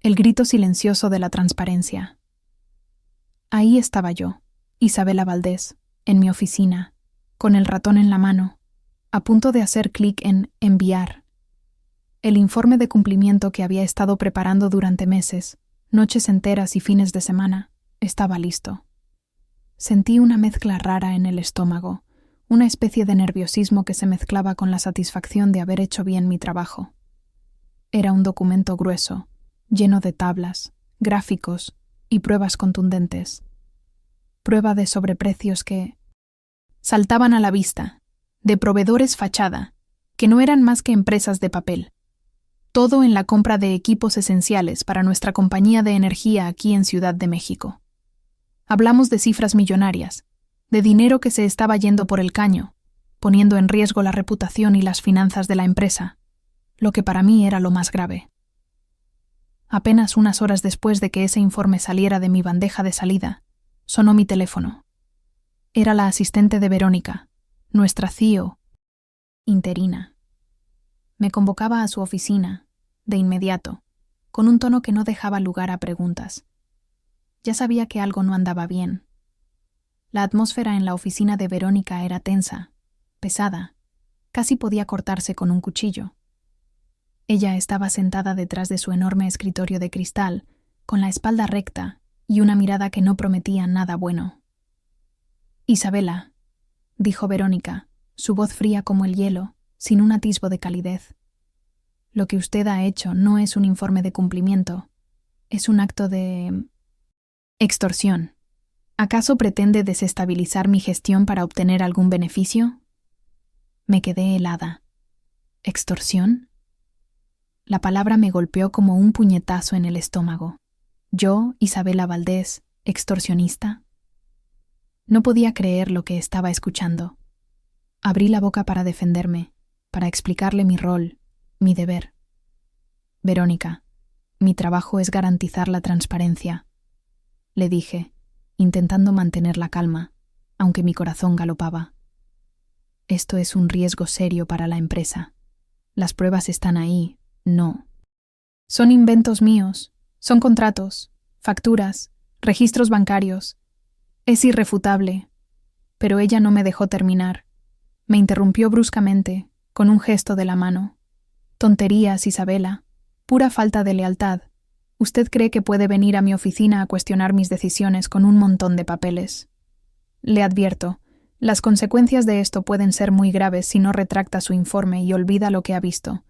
El grito silencioso de la transparencia. Ahí estaba yo, Isabela Valdés, en mi oficina, con el ratón en la mano, a punto de hacer clic en enviar. El informe de cumplimiento que había estado preparando durante meses, noches enteras y fines de semana, estaba listo. Sentí una mezcla rara en el estómago, una especie de nerviosismo que se mezclaba con la satisfacción de haber hecho bien mi trabajo. Era un documento grueso, lleno de tablas, gráficos y pruebas contundentes. Prueba de sobreprecios que saltaban a la vista, de proveedores fachada, que no eran más que empresas de papel. Todo en la compra de equipos esenciales para nuestra compañía de energía aquí en Ciudad de México. Hablamos de cifras millonarias, de dinero que se estaba yendo por el caño, poniendo en riesgo la reputación y las finanzas de la empresa, lo que para mí era lo más grave. Apenas unas horas después de que ese informe saliera de mi bandeja de salida, sonó mi teléfono. Era la asistente de Verónica, nuestra CEO interina. Me convocaba a su oficina, de inmediato, con un tono que no dejaba lugar a preguntas. Ya sabía que algo no andaba bien. La atmósfera en la oficina de Verónica era tensa, pesada, casi podía cortarse con un cuchillo. Ella estaba sentada detrás de su enorme escritorio de cristal, con la espalda recta y una mirada que no prometía nada bueno. «Isabela», dijo Verónica, su voz fría como el hielo, sin un atisbo de calidez. «Lo que usted ha hecho no es un informe de cumplimiento, es un acto de extorsión. ¿Acaso pretende desestabilizar mi gestión para obtener algún beneficio?» Me quedé helada. ¿Extorsión? La palabra me golpeó como un puñetazo en el estómago. ¿Yo, Isabela Valdés, extorsionista? No podía creer lo que estaba escuchando. Abrí la boca para defenderme, para explicarle mi rol, mi deber. «Verónica, mi trabajo es garantizar la transparencia», le dije, intentando mantener la calma, aunque mi corazón galopaba. «Esto es un riesgo serio para la empresa. Las pruebas están ahí, no. Son inventos míos, son contratos, facturas, registros bancarios. Es irrefutable». Pero ella no me dejó terminar. Me interrumpió bruscamente, con un gesto de la mano. «Tonterías, Isabela. Pura falta de lealtad. Usted cree que puede venir a mi oficina a cuestionar mis decisiones con un montón de papeles. Le advierto, las consecuencias de esto pueden ser muy graves si no retracta su informe y olvida lo que ha visto.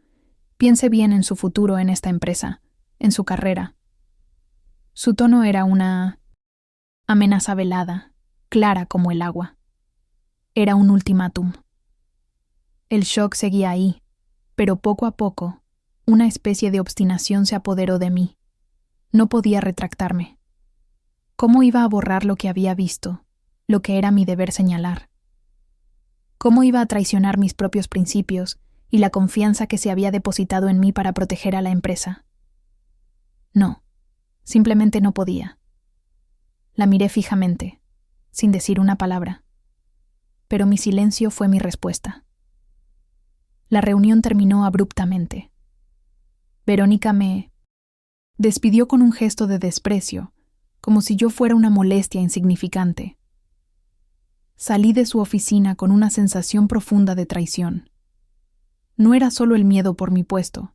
Piense bien en su futuro en esta empresa, en su carrera». Su tono era una amenaza velada, clara como el agua. Era un ultimátum. El shock seguía ahí, pero poco a poco, una especie de obstinación se apoderó de mí. No podía retractarme. ¿Cómo iba a borrar lo que había visto, lo que era mi deber señalar? ¿Cómo iba a traicionar mis propios principios y la confianza que se había depositado en mí para proteger a la empresa? No, simplemente no podía. La miré fijamente, sin decir una palabra. Pero mi silencio fue mi respuesta. La reunión terminó abruptamente. Verónica me despidió con un gesto de desprecio, como si yo fuera una molestia insignificante. Salí de su oficina con una sensación profunda de traición. No era solo el miedo por mi puesto,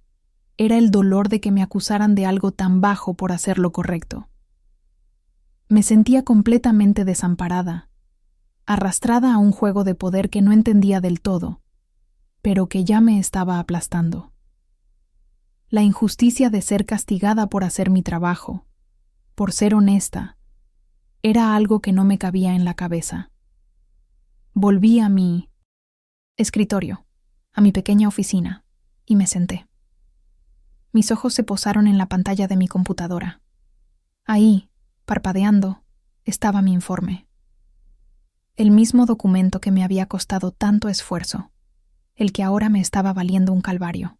era el dolor de que me acusaran de algo tan bajo por hacer lo correcto. Me sentía completamente desamparada, arrastrada a un juego de poder que no entendía del todo, pero que ya me estaba aplastando. La injusticia de ser castigada por hacer mi trabajo, por ser honesta, era algo que no me cabía en la cabeza. Volví a mi escritorio, a mi pequeña oficina, y me senté. Mis ojos se posaron en la pantalla de mi computadora. Ahí, parpadeando, estaba mi informe. El mismo documento que me había costado tanto esfuerzo, el que ahora me estaba valiendo un calvario.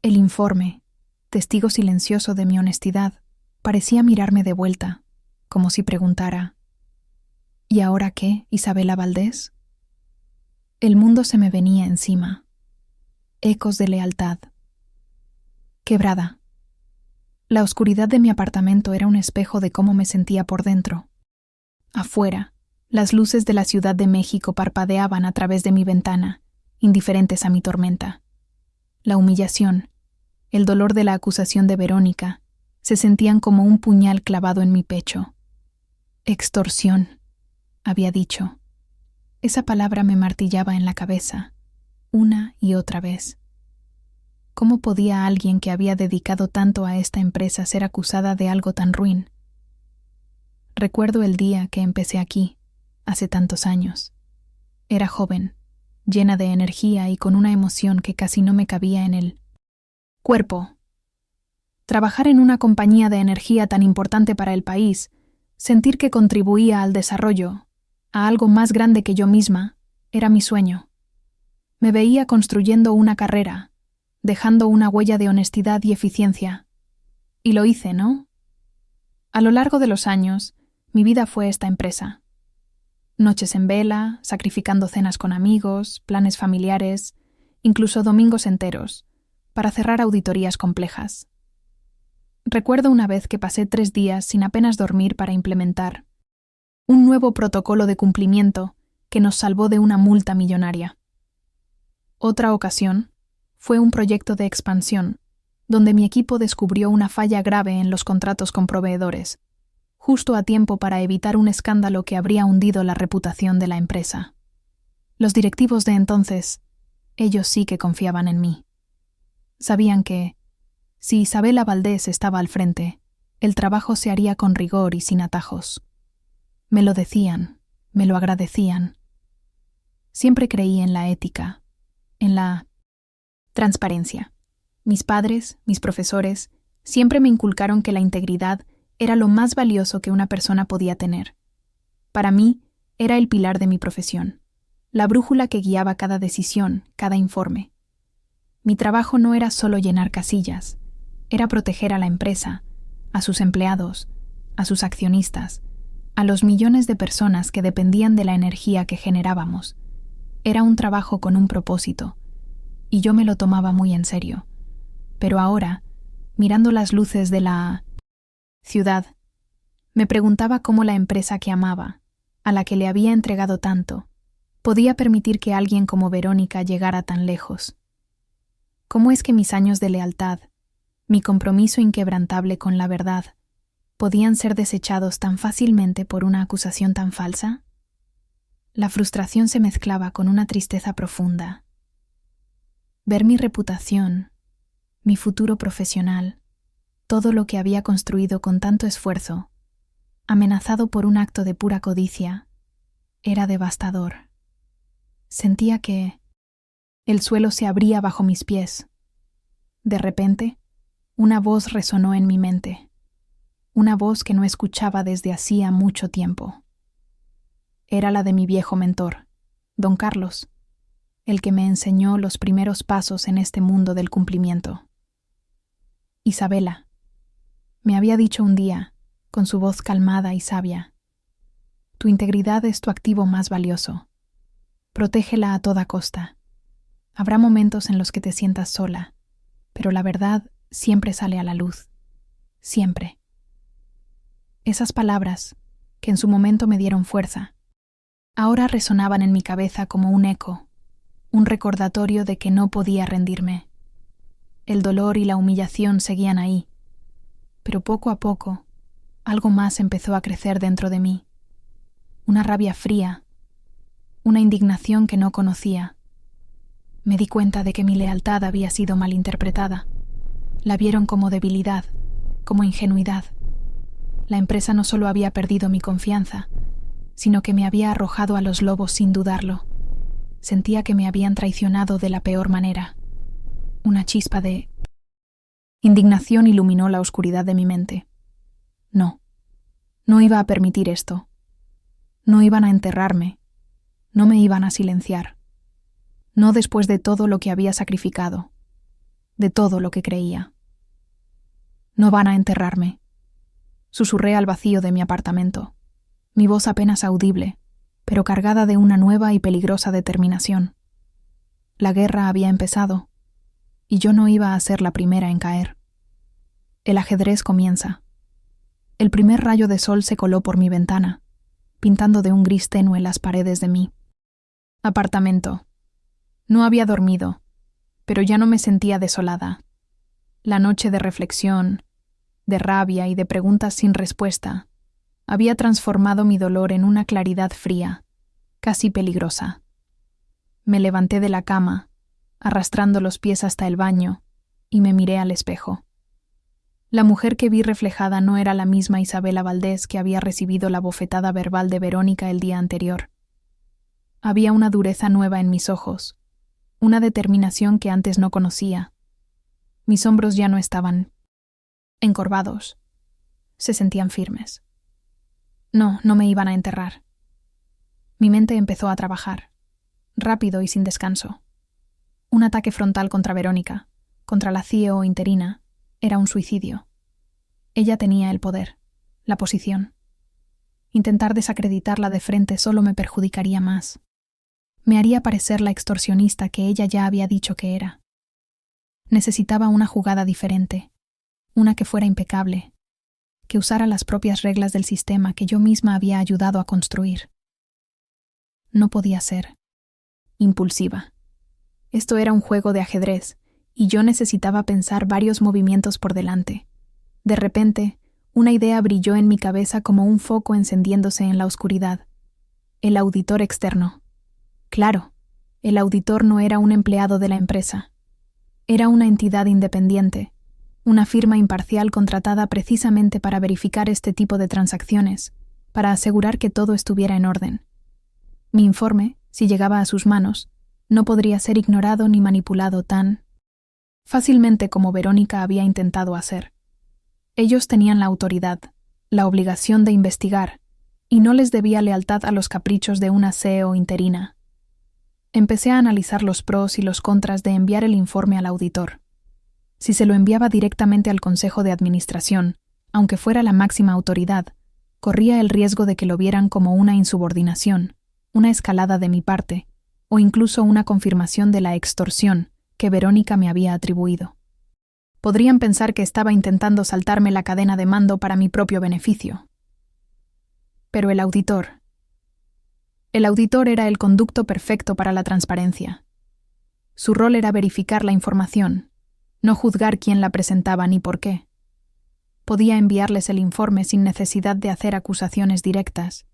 El informe, testigo silencioso de mi honestidad, parecía mirarme de vuelta, como si preguntara: ¿y ahora qué, Isabela Valdés? El mundo se me venía encima. Ecos de lealtad. Quebrada. La oscuridad de mi apartamento era un espejo de cómo me sentía por dentro. Afuera, las luces de la Ciudad de México parpadeaban a través de mi ventana, indiferentes a mi tormenta. La humillación, el dolor de la acusación de Verónica, se sentían como un puñal clavado en mi pecho. Extorsión, había dicho. Esa palabra me martillaba en la cabeza, una y otra vez. ¿Cómo podía alguien que había dedicado tanto a esta empresa ser acusada de algo tan ruin? Recuerdo el día que empecé aquí, hace tantos años. Era joven, llena de energía y con una emoción que casi no me cabía en el cuerpo. Trabajar en una compañía de energía tan importante para el país, sentir que contribuía al desarrollo, a algo más grande que yo misma, era mi sueño. Me veía construyendo una carrera, dejando una huella de honestidad y eficiencia. Y lo hice, ¿no? A lo largo de los años, mi vida fue esta empresa. Noches en vela, sacrificando cenas con amigos, planes familiares, incluso domingos enteros, para cerrar auditorías complejas. Recuerdo una vez que pasé 3 días sin apenas dormir para implementar un nuevo protocolo de cumplimiento que nos salvó de una multa millonaria. Otra ocasión fue un proyecto de expansión, donde mi equipo descubrió una falla grave en los contratos con proveedores, justo a tiempo para evitar un escándalo que habría hundido la reputación de la empresa. Los directivos de entonces, ellos sí que confiaban en mí. Sabían que, si Isabela Valdés estaba al frente, el trabajo se haría con rigor y sin atajos. Me lo decían, me lo agradecían. Siempre creí en la ética, en la transparencia. Mis padres, mis profesores, siempre me inculcaron que la integridad era lo más valioso que una persona podía tener. Para mí, era el pilar de mi profesión, la brújula que guiaba cada decisión, cada informe. Mi trabajo no era solo llenar casillas, era proteger a la empresa, a sus empleados, a sus accionistas, a los millones de personas que dependían de la energía que generábamos. Era un trabajo con un propósito, y yo me lo tomaba muy en serio. Pero ahora, mirando las luces de la ciudad, me preguntaba cómo la empresa que amaba, a la que le había entregado tanto, podía permitir que alguien como Verónica llegara tan lejos. ¿Cómo es que mis años de lealtad, mi compromiso inquebrantable con la verdad, podían ser desechados tan fácilmente por una acusación tan falsa? La frustración se mezclaba con una tristeza profunda. Ver mi reputación, mi futuro profesional, todo lo que había construido con tanto esfuerzo, amenazado por un acto de pura codicia, era devastador. Sentía que el suelo se abría bajo mis pies. De repente, una voz resonó en mi mente, una voz que no escuchaba desde hacía mucho tiempo. Era la de mi viejo mentor, don Carlos, el que me enseñó los primeros pasos en este mundo del cumplimiento. Isabela, me había dicho un día, con su voz calmada y sabia, tu integridad es tu activo más valioso. Protégela a toda costa. Habrá momentos en los que te sientas sola, pero la verdad siempre sale a la luz. Siempre. Esas palabras, que en su momento me dieron fuerza, ahora resonaban en mi cabeza como un eco, un recordatorio de que no podía rendirme. El dolor y la humillación seguían ahí, pero poco a poco, algo más empezó a crecer dentro de mí. Una rabia fría, una indignación que no conocía. Me di cuenta de que mi lealtad había sido malinterpretada. La vieron como debilidad, como ingenuidad. La empresa no solo había perdido mi confianza, sino que me había arrojado a los lobos sin dudarlo. Sentía que me habían traicionado de la peor manera. Una chispa de indignación iluminó la oscuridad de mi mente. No iba a permitir esto. No iban a enterrarme. No me iban a silenciar. No después de todo lo que había sacrificado, de todo lo que creía. No van a enterrarme. Susurré al vacío de mi apartamento, mi voz apenas audible, pero cargada de una nueva y peligrosa determinación. La guerra había empezado, y yo no iba a ser la primera en caer. El ajedrez comienza. El primer rayo de sol se coló por mi ventana, pintando de un gris tenue las paredes de mi apartamento. No había dormido, pero ya no me sentía desolada. La noche de reflexión, de rabia y de preguntas sin respuesta había transformado mi dolor en una claridad fría, casi peligrosa. Me levanté de la cama, arrastrando los pies hasta el baño, y me miré al espejo. La mujer que vi reflejada no era la misma Isabela Valdés que había recibido la bofetada verbal de Verónica el día anterior. Había una dureza nueva en mis ojos, una determinación que antes no conocía. Mis hombros ya no estaban encorvados, se sentían firmes. No me iban a enterrar. Mi mente empezó a trabajar, rápido y sin descanso. Un ataque frontal contra Verónica, contra la CEO interina, era un suicidio. Ella tenía el poder, la posición. Intentar desacreditarla de frente solo me perjudicaría más. Me haría parecer la extorsionista que ella ya había dicho que era. Necesitaba una jugada diferente, una que fuera impecable, que usara las propias reglas del sistema que yo misma había ayudado a construir. No podía ser impulsiva. Esto era un juego de ajedrez, y yo necesitaba pensar varios movimientos por delante. De repente, una idea brilló en mi cabeza como un foco encendiéndose en la oscuridad. El auditor externo. Claro, el auditor no era un empleado de la empresa. Era una entidad independiente, una firma imparcial contratada precisamente para verificar este tipo de transacciones, para asegurar que todo estuviera en orden. Mi informe, si llegaba a sus manos, no podría ser ignorado ni manipulado tan fácilmente como Verónica había intentado hacer. Ellos tenían la autoridad, la obligación de investigar, y no les debía lealtad a los caprichos de una CEO interina. Empecé a analizar los pros y los contras de enviar el informe al auditor. Si se lo enviaba directamente al Consejo de Administración, aunque fuera la máxima autoridad, corría el riesgo de que lo vieran como una insubordinación, una escalada de mi parte, o incluso una confirmación de la extorsión que Verónica me había atribuido. Podrían pensar que estaba intentando saltarme la cadena de mando para mi propio beneficio. Pero el auditor era el conducto perfecto para la transparencia. Su rol era verificar la información, no juzgar quién la presentaba ni por qué. Podía enviarles el informe sin necesidad de hacer acusaciones directas,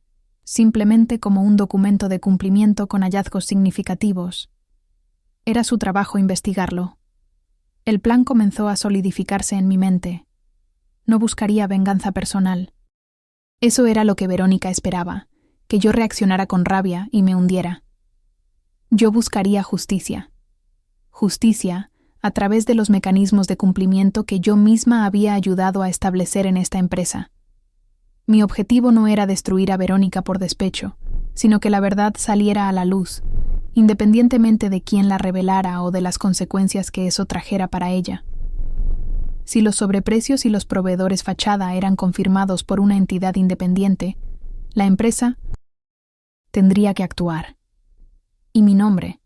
simplemente como un documento de cumplimiento con hallazgos significativos. Era su trabajo investigarlo. El plan comenzó a solidificarse en mi mente. No buscaría venganza personal. Eso era lo que Verónica esperaba, que yo reaccionara con rabia y me hundiera. Yo buscaría justicia. Justicia a través de los mecanismos de cumplimiento que yo misma había ayudado a establecer en esta empresa. Mi objetivo no era destruir a Verónica por despecho, sino que la verdad saliera a la luz, independientemente de quién la revelara o de las consecuencias que eso trajera para ella. Si los sobreprecios y los proveedores fachada eran confirmados por una entidad independiente, la empresa tendría que actuar. Y mi nombre,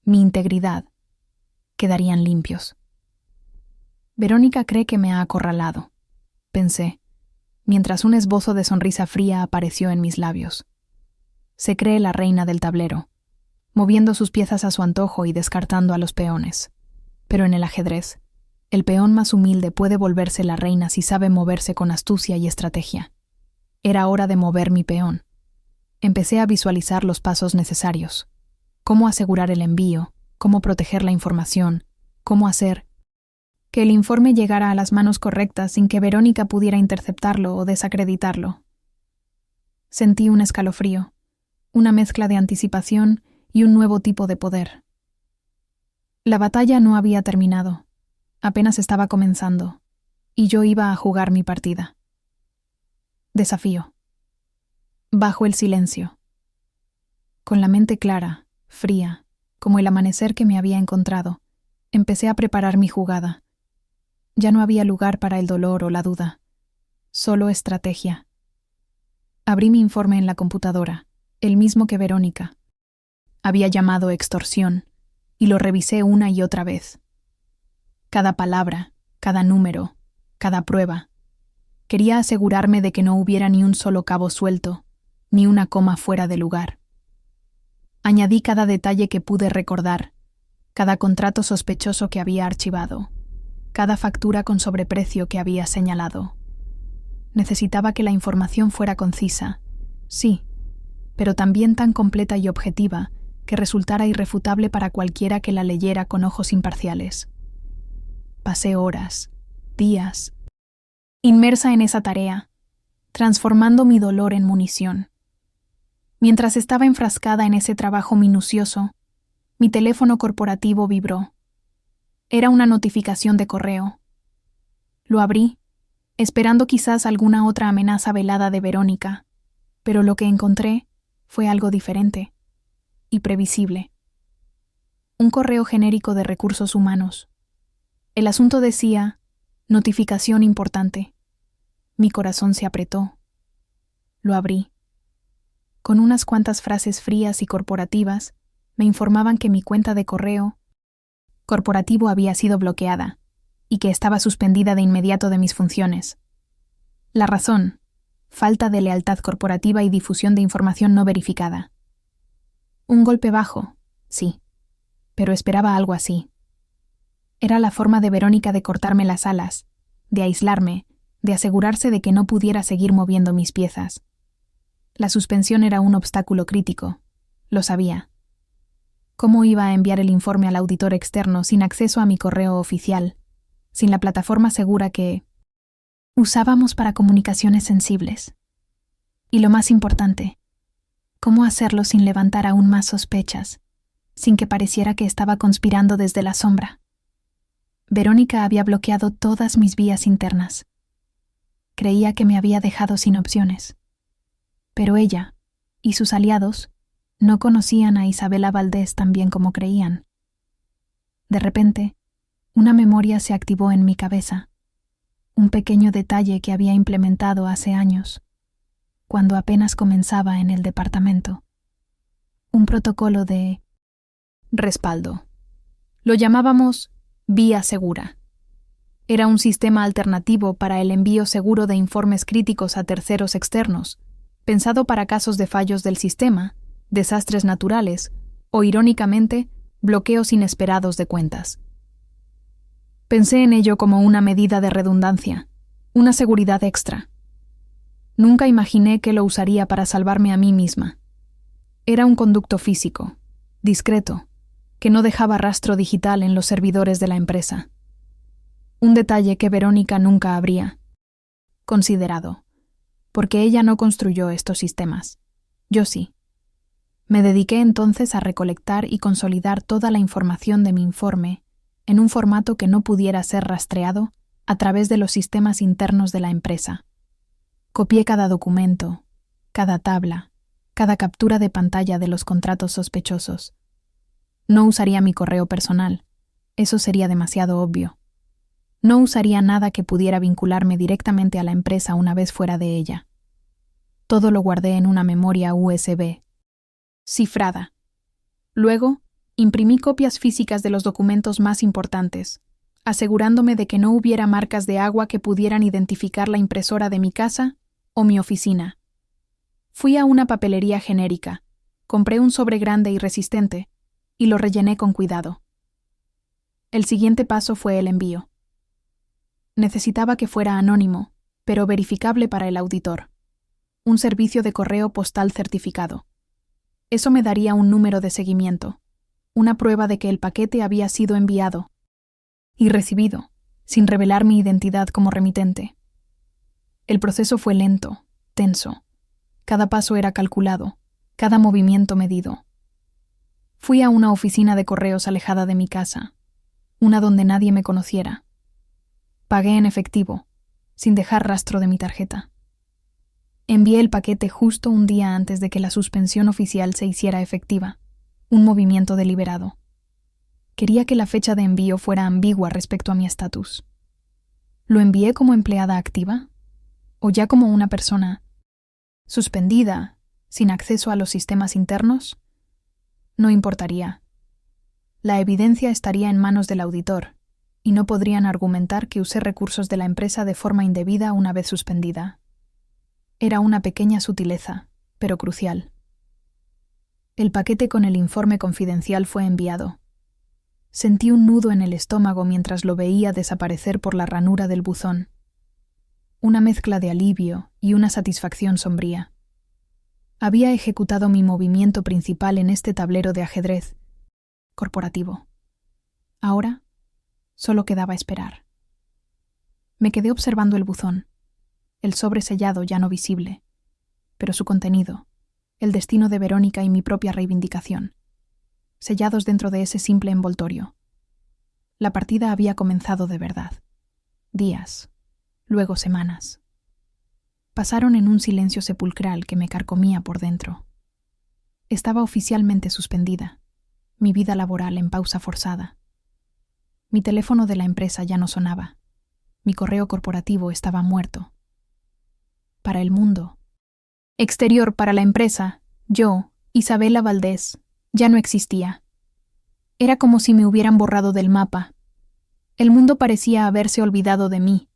mi integridad, quedarían limpios. Verónica cree que me ha acorralado, pensé, mientras un esbozo de sonrisa fría apareció en mis labios. Se cree la reina del tablero, moviendo sus piezas a su antojo y descartando a los peones. Pero en el ajedrez, el peón más humilde puede volverse la reina si sabe moverse con astucia y estrategia. Era hora de mover mi peón. Empecé a visualizar los pasos necesarios. Cómo asegurar el envío, cómo proteger la información, cómo hacer que el informe llegara a las manos correctas sin que Verónica pudiera interceptarlo o desacreditarlo. Sentí un escalofrío, una mezcla de anticipación y un nuevo tipo de poder. La batalla no había terminado, apenas estaba comenzando, y yo iba a jugar mi partida. Desafío. Bajo el silencio. Con la mente clara, fría, como el amanecer que me había encontrado, empecé a preparar mi jugada. Ya no había lugar para el dolor o la duda, solo estrategia. Abrí mi informe en la computadora, el mismo que Verónica. Había llamado extorsión, y lo revisé una y otra vez. Cada palabra, cada número, cada prueba. Quería asegurarme de que no hubiera ni un solo cabo suelto, ni una coma fuera de lugar. Añadí cada detalle que pude recordar, cada contrato sospechoso que había archivado, cada factura con sobreprecio que había señalado. Necesitaba que la información fuera concisa, sí, pero también tan completa y objetiva que resultara irrefutable para cualquiera que la leyera con ojos imparciales. Pasé horas, días, inmersa en esa tarea, transformando mi dolor en munición. Mientras estaba enfrascada en ese trabajo minucioso, mi teléfono corporativo vibró. Era una notificación de correo. Lo abrí, esperando quizás alguna otra amenaza velada de Verónica, pero lo que encontré fue algo diferente y previsible. Un correo genérico de recursos humanos. El asunto decía, notificación importante. Mi corazón se apretó. Lo abrí. Con unas cuantas frases frías y corporativas, me informaban que mi cuenta de correo corporativo había sido bloqueada y que estaba suspendida de inmediato de mis funciones. La razón: falta de lealtad corporativa y difusión de información no verificada. Un golpe bajo, sí, pero esperaba algo así. Era la forma de Verónica de cortarme las alas, de aislarme, de asegurarse de que no pudiera seguir moviendo mis piezas. La suspensión era un obstáculo crítico, lo sabía. ¿Cómo iba a enviar el informe al auditor externo sin acceso a mi correo oficial, sin la plataforma segura que usábamos para comunicaciones sensibles? Y lo más importante, ¿cómo hacerlo sin levantar aún más sospechas, sin que pareciera que estaba conspirando desde la sombra? Verónica había bloqueado todas mis vías internas. Creía que me había dejado sin opciones. Pero ella y sus aliados no conocían a Isabela Valdés tan bien como creían. De repente, una memoria se activó en mi cabeza, un pequeño detalle que había implementado hace años, cuando apenas comenzaba en el departamento. Un protocolo de respaldo. Lo llamábamos vía segura. Era un sistema alternativo para el envío seguro de informes críticos a terceros externos, pensado para casos de fallos del sistema, desastres naturales o, irónicamente, bloqueos inesperados de cuentas. Pensé en ello como una medida de redundancia, una seguridad extra. Nunca imaginé que lo usaría para salvarme a mí misma. Era un conducto físico, discreto, que no dejaba rastro digital en los servidores de la empresa. Un detalle que Verónica nunca habría considerado, porque ella no construyó estos sistemas. Yo sí. Me dediqué entonces a recolectar y consolidar toda la información de mi informe en un formato que no pudiera ser rastreado a través de los sistemas internos de la empresa. Copié cada documento, cada tabla, cada captura de pantalla de los contratos sospechosos. No usaría mi correo personal, eso sería demasiado obvio. No usaría nada que pudiera vincularme directamente a la empresa una vez fuera de ella. Todo lo guardé en una memoria USB, cifrada. Luego, imprimí copias físicas de los documentos más importantes, asegurándome de que no hubiera marcas de agua que pudieran identificar la impresora de mi casa o mi oficina. Fui a una papelería genérica, compré un sobre grande y resistente, y lo rellené con cuidado. El siguiente paso fue el envío. Necesitaba que fuera anónimo, pero verificable para el auditor. Un servicio de correo postal certificado. Eso me daría un número de seguimiento, una prueba de que el paquete había sido enviado y recibido, sin revelar mi identidad como remitente. El proceso fue lento, tenso. Cada paso era calculado, cada movimiento medido. Fui a una oficina de correos alejada de mi casa, una donde nadie me conociera. Pagué en efectivo, sin dejar rastro de mi tarjeta. Envié el paquete justo un día antes de que la suspensión oficial se hiciera efectiva, un movimiento deliberado. Quería que la fecha de envío fuera ambigua respecto a mi estatus. ¿Lo envié como empleada activa? ¿O ya como una persona suspendida, sin acceso a los sistemas internos? No importaría. La evidencia estaría en manos del auditor, y no podrían argumentar que usé recursos de la empresa de forma indebida una vez suspendida. Era una pequeña sutileza, pero crucial. El paquete con el informe confidencial fue enviado. Sentí un nudo en el estómago mientras lo veía desaparecer por la ranura del buzón. Una mezcla de alivio y una satisfacción sombría. Había ejecutado mi movimiento principal en este tablero de ajedrez corporativo. Ahora solo quedaba esperar. Me quedé observando el buzón, el sobre sellado ya no visible, pero su contenido, el destino de Verónica y mi propia reivindicación, sellados dentro de ese simple envoltorio. La partida había comenzado de verdad. Días, luego semanas. Pasaron en un silencio sepulcral que me carcomía por dentro. Estaba oficialmente suspendida, mi vida laboral en pausa forzada. Mi teléfono de la empresa ya no sonaba. Mi correo corporativo estaba muerto. Para el mundo exterior, para la empresa, yo, Isabela Valdés, ya no existía. Era como si me hubieran borrado del mapa. El mundo parecía haberse olvidado de mí,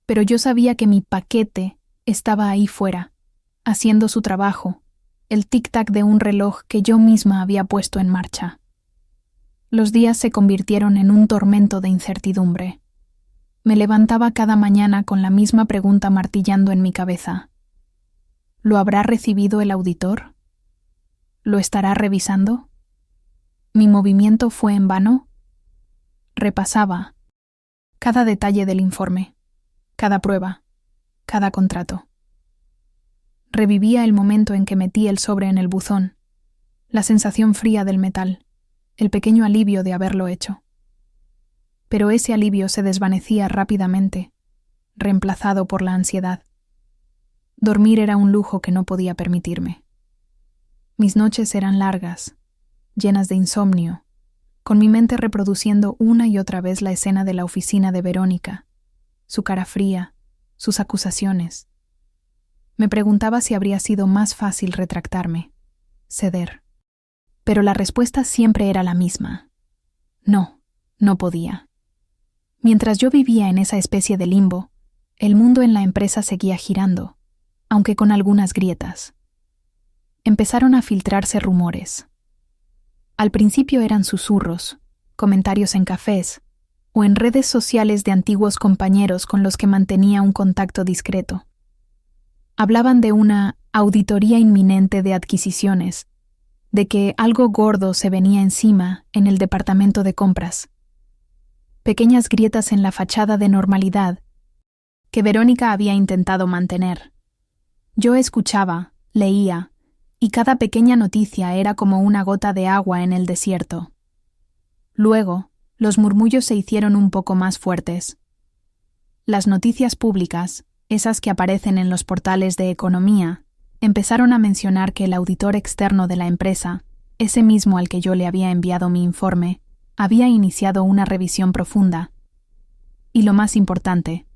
pero yo sabía que mi paquete estaba ahí fuera, haciendo su trabajo, el tic-tac de un reloj que yo misma había puesto en marcha. Los días se convirtieron en un tormento de incertidumbre. Me levantaba cada mañana con la misma pregunta martillando en mi cabeza. ¿Lo habrá recibido el auditor? ¿Lo estará revisando? ¿Mi movimiento fue en vano? Repasaba cada detalle del informe, cada prueba, cada contrato. Revivía el momento en que metí el sobre en el buzón, la sensación fría del metal, el pequeño alivio de haberlo hecho. Pero ese alivio se desvanecía rápidamente, reemplazado por la ansiedad. Dormir era un lujo que no podía permitirme. Mis noches eran largas, llenas de insomnio, con mi mente reproduciendo una y otra vez la escena de la oficina de Verónica, su cara fría, sus acusaciones. Me preguntaba si habría sido más fácil retractarme, ceder. Pero la respuesta siempre era la misma. No, no podía. Mientras yo vivía en esa especie de limbo, el mundo en la empresa seguía girando, aunque con algunas grietas. Empezaron a filtrarse rumores. Al principio eran susurros, comentarios en cafés o en redes sociales de antiguos compañeros con los que mantenía un contacto discreto. Hablaban de una auditoría inminente de adquisiciones, de que algo gordo se venía encima en el departamento de compras. Pequeñas grietas en la fachada de normalidad que Verónica había intentado mantener. Yo escuchaba, leía, y cada pequeña noticia era como una gota de agua en el desierto. Luego, los murmullos se hicieron un poco más fuertes. Las noticias públicas, esas que aparecen en los portales de economía, empezaron a mencionar que el auditor externo de la empresa, ese mismo al que yo le había enviado mi informe, había iniciado una revisión profunda. Y lo más importante,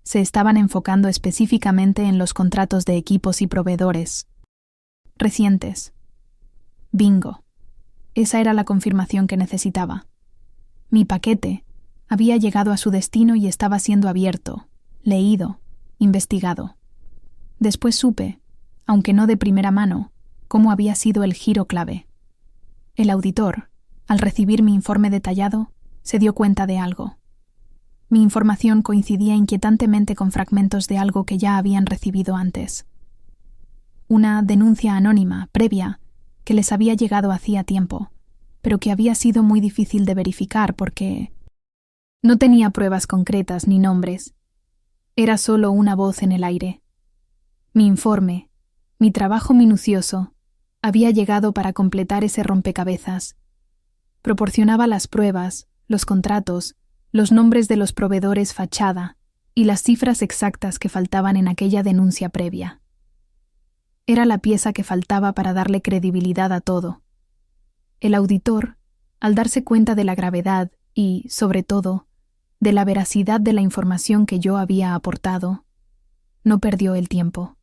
se estaban enfocando específicamente en los contratos de equipos y proveedores recientes. Bingo. Esa era la confirmación que necesitaba. Mi paquete había llegado a su destino y estaba siendo abierto, leído, investigado. Después supe, aunque no de primera mano, cómo había sido el giro clave. El auditor, al recibir mi informe detallado, se dio cuenta de algo. Mi información coincidía inquietantemente con fragmentos de algo que ya habían recibido antes. Una denuncia anónima, previa, que les había llegado hacía tiempo, pero que había sido muy difícil de verificar porque no tenía pruebas concretas ni nombres. Era solo una voz en el aire. Mi informe, mi trabajo minucioso, había llegado para completar ese rompecabezas. Proporcionaba las pruebas, los contratos, los nombres de los proveedores fachada y las cifras exactas que faltaban en aquella denuncia previa. Era la pieza que faltaba para darle credibilidad a todo. El auditor, al darse cuenta de la gravedad y, sobre todo, de la veracidad de la información que yo había aportado, no perdió el tiempo.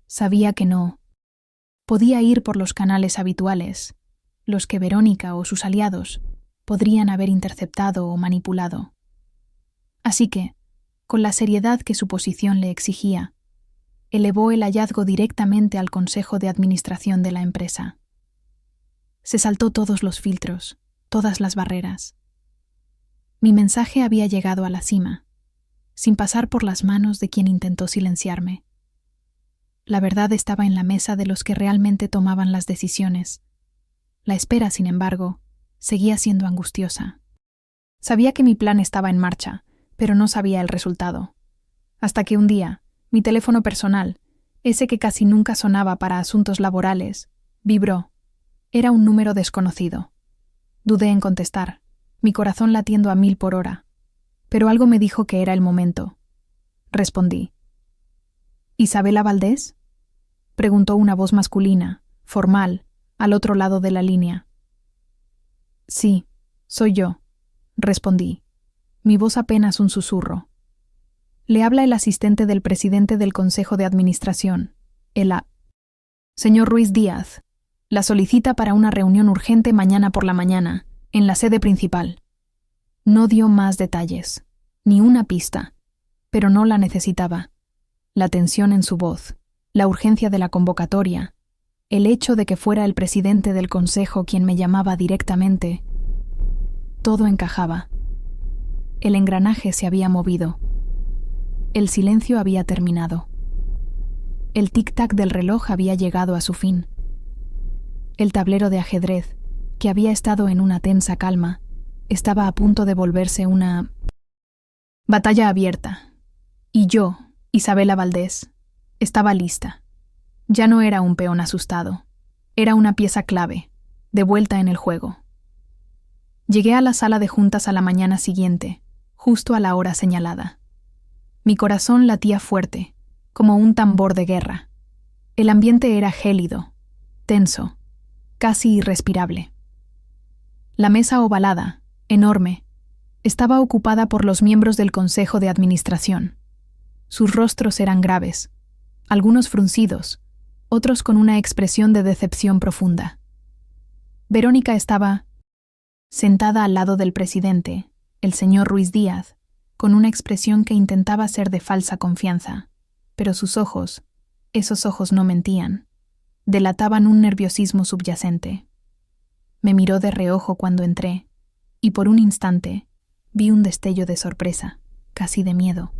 Sabía que no podía ir por los canales habituales, los que Verónica o sus aliados podrían haber interceptado o manipulado. Así que, con la seriedad que su posición le exigía, elevó el hallazgo directamente al Consejo de Administración de la empresa. Se saltó todos los filtros, todas las barreras. Mi mensaje había llegado a la cima, sin pasar por las manos de quien intentó silenciarme. La verdad estaba en la mesa de los que realmente tomaban las decisiones. La espera, sin embargo, seguía siendo angustiosa. Sabía que mi plan estaba en marcha, pero no sabía el resultado. Hasta que un día, mi teléfono personal, ese que casi nunca sonaba para asuntos laborales, vibró. Era un número desconocido. Dudé en contestar, mi corazón latiendo a 1000 por hora. Pero algo me dijo que era el momento. Respondí. ¿Isabela Valdés? Preguntó una voz masculina, formal, al otro lado de la línea. Sí, soy yo, respondí, mi voz apenas un susurro. Le habla el asistente del presidente del Consejo de Administración, Señor Ruiz Díaz. La solicita para una reunión urgente mañana por la mañana, en la sede principal. No dio más detalles, ni una pista, pero no la necesitaba. La tensión en su voz, la urgencia de la convocatoria, el hecho de que fuera el presidente del consejo quien me llamaba directamente, todo encajaba. El engranaje se había movido. El silencio había terminado. El tic-tac del reloj había llegado a su fin. El tablero de ajedrez, que había estado en una tensa calma, estaba a punto de volverse una batalla abierta. Y yo, Isabela Valdés, estaba lista. Ya no era un peón asustado. Era una pieza clave, de vuelta en el juego. Llegué a la sala de juntas a la mañana siguiente, justo a la hora señalada. Mi corazón latía fuerte, como un tambor de guerra. El ambiente era gélido, tenso, casi irrespirable. La mesa ovalada, enorme, estaba ocupada por los miembros del Consejo de Administración. Sus rostros eran graves, algunos fruncidos, otros con una expresión de decepción profunda. Verónica estaba sentada al lado del presidente, el señor Ruiz Díaz, con una expresión que intentaba ser de falsa confianza, pero sus ojos, esos ojos no mentían, delataban un nerviosismo subyacente. Me miró de reojo cuando entré, y por un instante vi un destello de sorpresa, casi de miedo,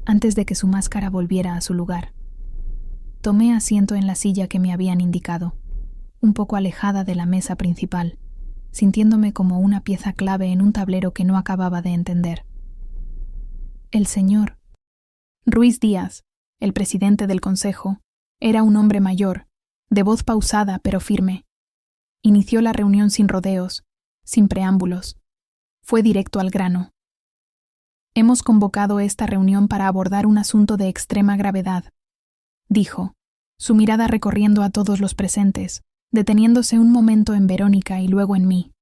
antes de que su máscara volviera a su lugar. Tomé asiento en la silla que me habían indicado, un poco alejada de la mesa principal, sintiéndome como una pieza clave en un tablero que no acababa de entender. El señor Ruiz Díaz, el presidente del consejo, era un hombre mayor, de voz pausada pero firme. Inició la reunión sin rodeos, sin preámbulos. Fue directo al grano. Hemos convocado esta reunión para abordar un asunto de extrema gravedad, dijo, su mirada recorriendo a todos los presentes, deteniéndose un momento en Verónica y luego en mí.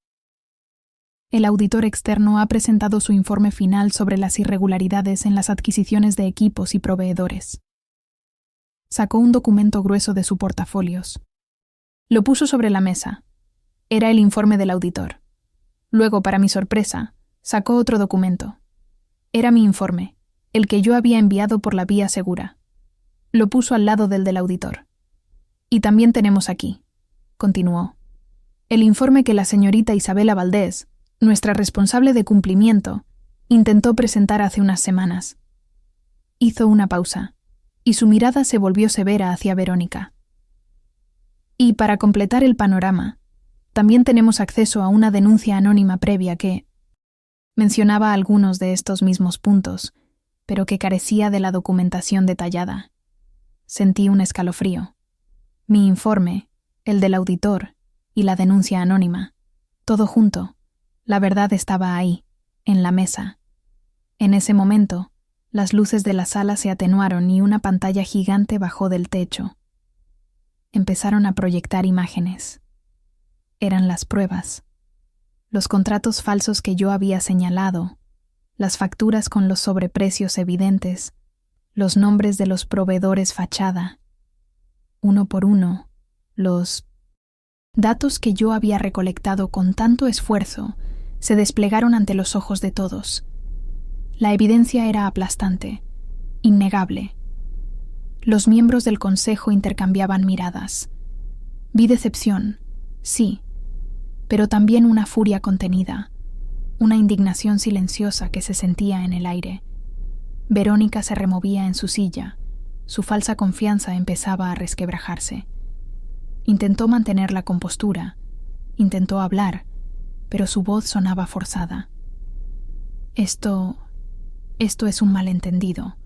El auditor externo ha presentado su informe final sobre las irregularidades en las adquisiciones de equipos y proveedores. Sacó un documento grueso de su portafolios. Lo puso sobre la mesa. Era el informe del auditor. Luego, para mi sorpresa, sacó otro documento. Era mi informe, el que yo había enviado por la vía segura. Lo puso al lado del auditor. Y también tenemos aquí, continuó, el informe que la señorita Isabela Valdés, nuestra responsable de cumplimiento, intentó presentar hace unas semanas. Hizo una pausa, y su mirada se volvió severa hacia Verónica. Y para completar el panorama, también tenemos acceso a una denuncia anónima previa que mencionaba algunos de estos mismos puntos, pero que carecía de la documentación detallada. Sentí un escalofrío. Mi informe, el del auditor y la denuncia anónima, todo junto. La verdad estaba ahí, en la mesa. En ese momento, las luces de la sala se atenuaron y una pantalla gigante bajó del techo. Empezaron a proyectar imágenes. Eran las pruebas. Los contratos falsos que yo había señalado, las facturas con los sobreprecios evidentes, los nombres de los proveedores fachada. Uno por uno, los datos que yo había recolectado con tanto esfuerzo se desplegaron ante los ojos de todos. La evidencia era aplastante, innegable. Los miembros del consejo intercambiaban miradas. Vi decepción, sí, pero también una furia contenida, una indignación silenciosa que se sentía en el aire. Verónica se removía en su silla. Su falsa confianza empezaba a resquebrajarse. Intentó mantener la compostura, intentó hablar, pero su voz sonaba forzada. Esto es un malentendido,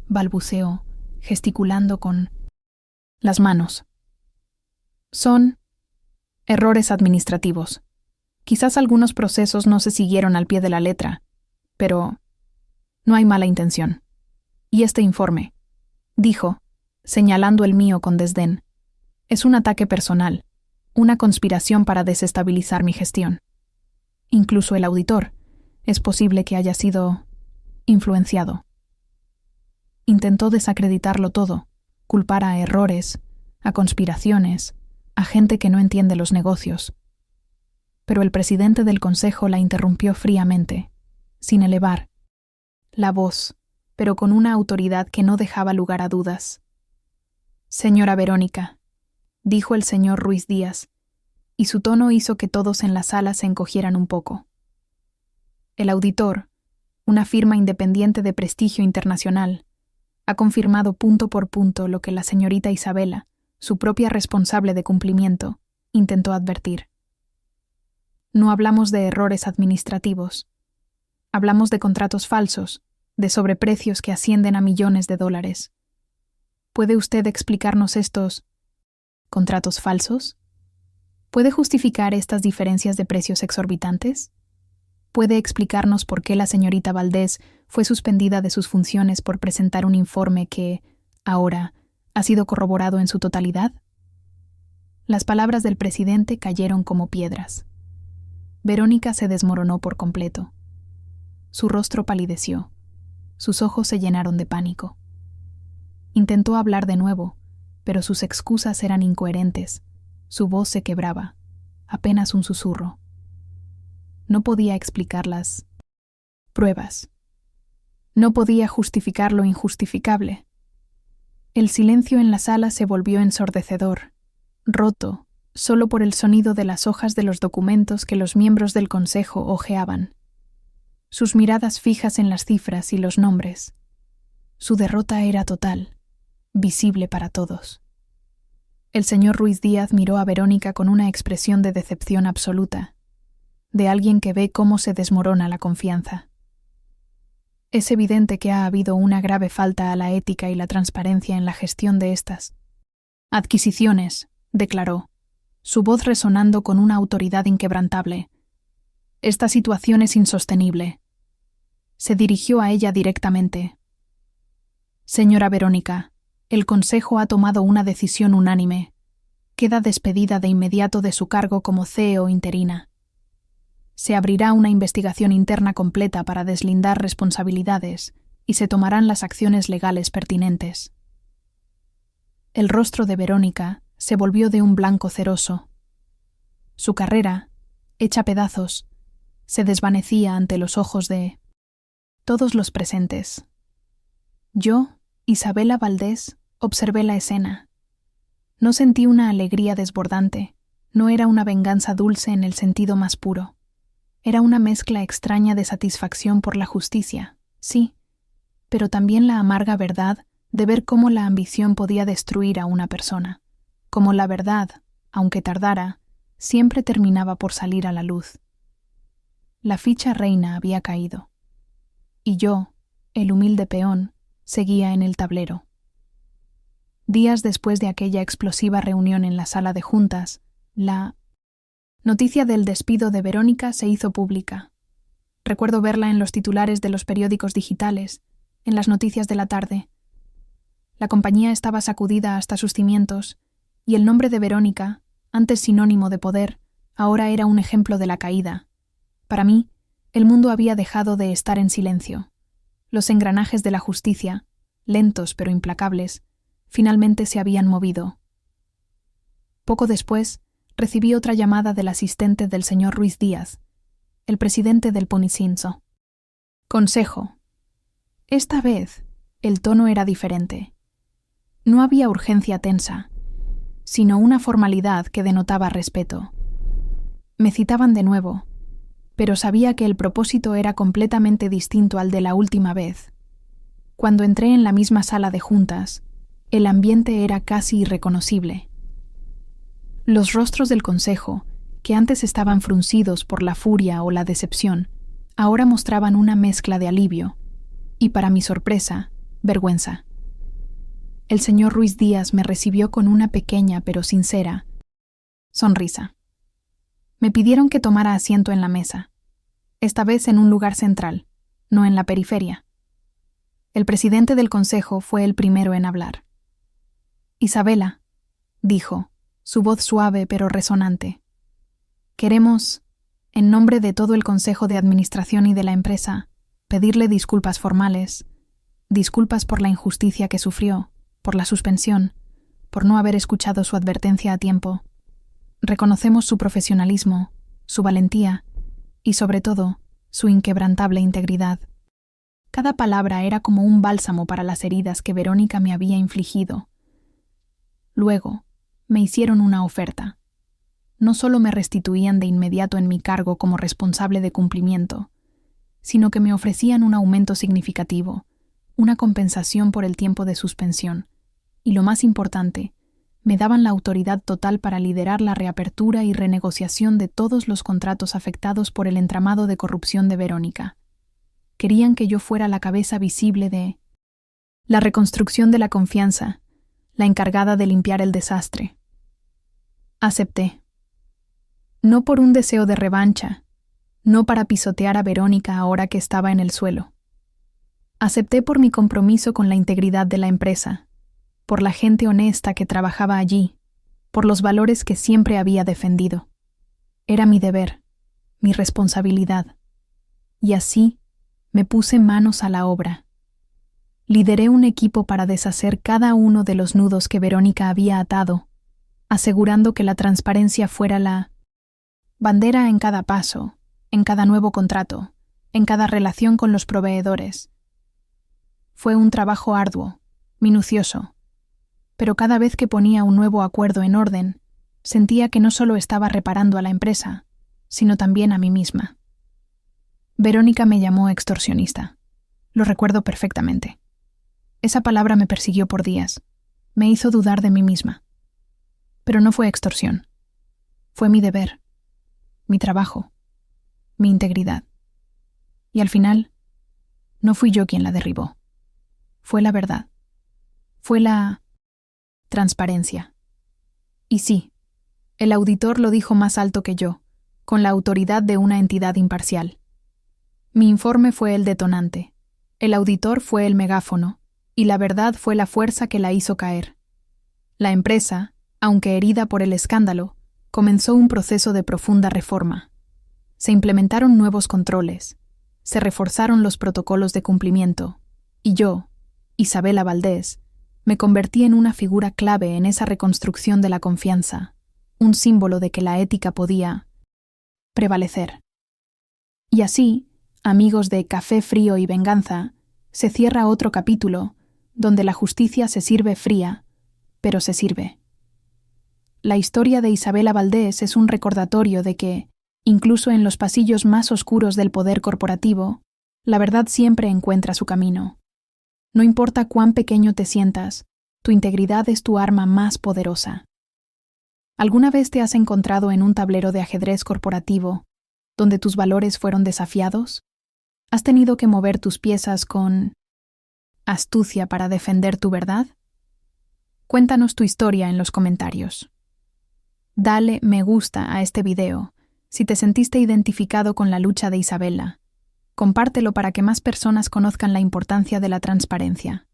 balbuceó, gesticulando con las manos. Son errores administrativos. Quizás algunos procesos no se siguieron al pie de la letra, pero no hay mala intención. Y este informe, dijo, señalando el mío con desdén, es un ataque personal, una conspiración para desestabilizar mi gestión. Incluso el auditor es posible que haya sido influenciado. Intentó desacreditarlo todo, culpar a errores, a conspiraciones, a gente que no entiende los negocios. Pero el presidente del consejo la interrumpió fríamente, sin elevar la voz, pero con una autoridad que no dejaba lugar a dudas. Señora Verónica, dijo el señor Ruiz Díaz, y su tono hizo que todos en la sala se encogieran un poco. El auditor, una firma independiente de prestigio internacional, ha confirmado punto por punto lo que la señorita Isabela, su propia responsable de cumplimiento, intentó advertir. No hablamos de errores administrativos. Hablamos de contratos falsos, de sobreprecios que ascienden a millones de dólares. ¿Puede usted explicarnos estos contratos falsos? ¿Puede justificar estas diferencias de precios exorbitantes? ¿Puede explicarnos por qué la señorita Valdés fue suspendida de sus funciones por presentar un informe que, ahora, ha sido corroborado en su totalidad? Las palabras del presidente cayeron como piedras. Verónica se desmoronó por completo. Su rostro palideció. Sus ojos se llenaron de pánico. Intentó hablar de nuevo, pero sus excusas eran incoherentes. Su voz se quebraba, apenas un susurro. No podía explicar las pruebas. No podía justificar lo injustificable. El silencio en la sala se volvió ensordecedor, roto, solo por el sonido de las hojas de los documentos que los miembros del consejo hojeaban. Sus miradas fijas en las cifras y los nombres. Su derrota era total, visible para todos. El señor Ruiz Díaz miró a Verónica con una expresión de decepción absoluta, de alguien que ve cómo se desmorona la confianza. Es evidente que ha habido una grave falta a la ética y la transparencia en la gestión de estas adquisiciones, declaró, su voz resonando con una autoridad inquebrantable. Esta situación es insostenible. Se dirigió a ella directamente. Señora Verónica, el Consejo ha tomado una decisión unánime. Queda despedida de inmediato de su cargo como CEO interina. Se abrirá una investigación interna completa para deslindar responsabilidades y se tomarán las acciones legales pertinentes. El rostro de Verónica se volvió de un blanco ceroso. Su carrera, hecha pedazos, se desvanecía ante los ojos de todos los presentes. Yo, Isabela Valdés, observé la escena. No sentí una alegría desbordante, no era una venganza dulce en el sentido más puro. Era una mezcla extraña de satisfacción por la justicia, sí, pero también la amarga verdad de ver cómo la ambición podía destruir a una persona, como la verdad, aunque tardara, siempre terminaba por salir a la luz. La ficha reina había caído, y yo, el humilde peón, seguía en el tablero. Días después de aquella explosiva reunión en la sala de juntas, la noticia del despido de Verónica se hizo pública. Recuerdo verla en los titulares de los periódicos digitales, en las noticias de la tarde. La compañía estaba sacudida hasta sus cimientos, y el nombre de Verónica, antes sinónimo de poder, ahora era un ejemplo de la caída. Para mí, el mundo había dejado de estar en silencio. Los engranajes de la justicia, lentos pero implacables, finalmente se habían movido. Poco después, recibí otra llamada del asistente del señor Ruiz Díaz, el presidente del Punicinso. Consejo, Esta vez, el tono era diferente. No había urgencia tensa, sino una formalidad que denotaba respeto. Me citaban de nuevo, pero sabía que el propósito era completamente distinto al de la última vez. Cuando entré en la misma sala de juntas, el ambiente era casi irreconocible. Los rostros del consejo, que antes estaban fruncidos por la furia o la decepción, ahora mostraban una mezcla de alivio y, para mi sorpresa, vergüenza. El señor Ruiz Díaz me recibió con una pequeña pero sincera sonrisa. Me pidieron que tomara asiento en la mesa, esta vez en un lugar central, no en la periferia. El presidente del consejo fue el primero en hablar. Isabela, dijo, su voz suave pero resonante. Queremos, en nombre de todo el consejo de administración y de la empresa, pedirle disculpas formales, disculpas por la injusticia que sufrió, por la suspensión, por no haber escuchado su advertencia a tiempo. Reconocemos su profesionalismo, su valentía y, sobre todo, su inquebrantable integridad. Cada palabra era como un bálsamo para las heridas que Verónica me había infligido. Luego, me hicieron una oferta. No solo me restituían de inmediato en mi cargo como responsable de cumplimiento, sino que me ofrecían un aumento significativo, una compensación por el tiempo de suspensión, y lo más importante, me daban la autoridad total para liderar la reapertura y renegociación de todos los contratos afectados por el entramado de corrupción de Verónica. Querían que yo fuera la cabeza visible de la reconstrucción de la confianza, la encargada de limpiar el desastre. Acepté. No por un deseo de revancha, no para pisotear a Verónica ahora que estaba en el suelo. Acepté por mi compromiso con la integridad de la empresa, por la gente honesta que trabajaba allí, por los valores que siempre había defendido. Era mi deber, mi responsabilidad. Y así me puse manos a la obra. Lideré un equipo para deshacer cada uno de los nudos que Verónica había atado, asegurando que la transparencia fuera la bandera en cada paso, en cada nuevo contrato, en cada relación con los proveedores. Fue un trabajo arduo, minucioso, pero cada vez que ponía un nuevo acuerdo en orden, sentía que no solo estaba reparando a la empresa, sino también a mí misma. Verónica me llamó extorsionista. Lo recuerdo perfectamente. Esa palabra me persiguió por días. Me hizo dudar de mí misma. Pero no fue extorsión. Fue mi deber, mi trabajo, mi integridad. Y al final, no fui yo quien la derribó. Fue la verdad. Fue la transparencia. Y sí, el auditor lo dijo más alto que yo, con la autoridad de una entidad imparcial. Mi informe fue el detonante, el auditor fue el megáfono, y la verdad fue la fuerza que la hizo caer. La empresa, aunque herida por el escándalo, comenzó un proceso de profunda reforma. Se implementaron nuevos controles, se reforzaron los protocolos de cumplimiento, y yo, Isabela Valdés, me convertí en una figura clave en esa reconstrucción de la confianza, un símbolo de que la ética podía prevalecer. Y así, amigos de Café Frío y Venganza, se cierra otro capítulo donde la justicia se sirve fría, pero se sirve. La historia de Isabela Valdés es un recordatorio de que, incluso en los pasillos más oscuros del poder corporativo, la verdad siempre encuentra su camino. No importa cuán pequeño te sientas, tu integridad es tu arma más poderosa. ¿Alguna vez te has encontrado en un tablero de ajedrez corporativo donde tus valores fueron desafiados? ¿Has tenido que mover tus piezas con astucia para defender tu verdad? Cuéntanos tu historia en los comentarios. Dale me gusta a este video si te sentiste identificado con la lucha de Isabela. Compártelo para que más personas conozcan la importancia de la transparencia.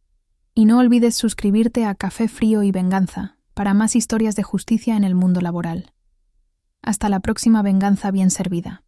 Y no olvides suscribirte a Café Frío y Venganza para más historias de justicia en el mundo laboral. Hasta la próxima venganza bien servida.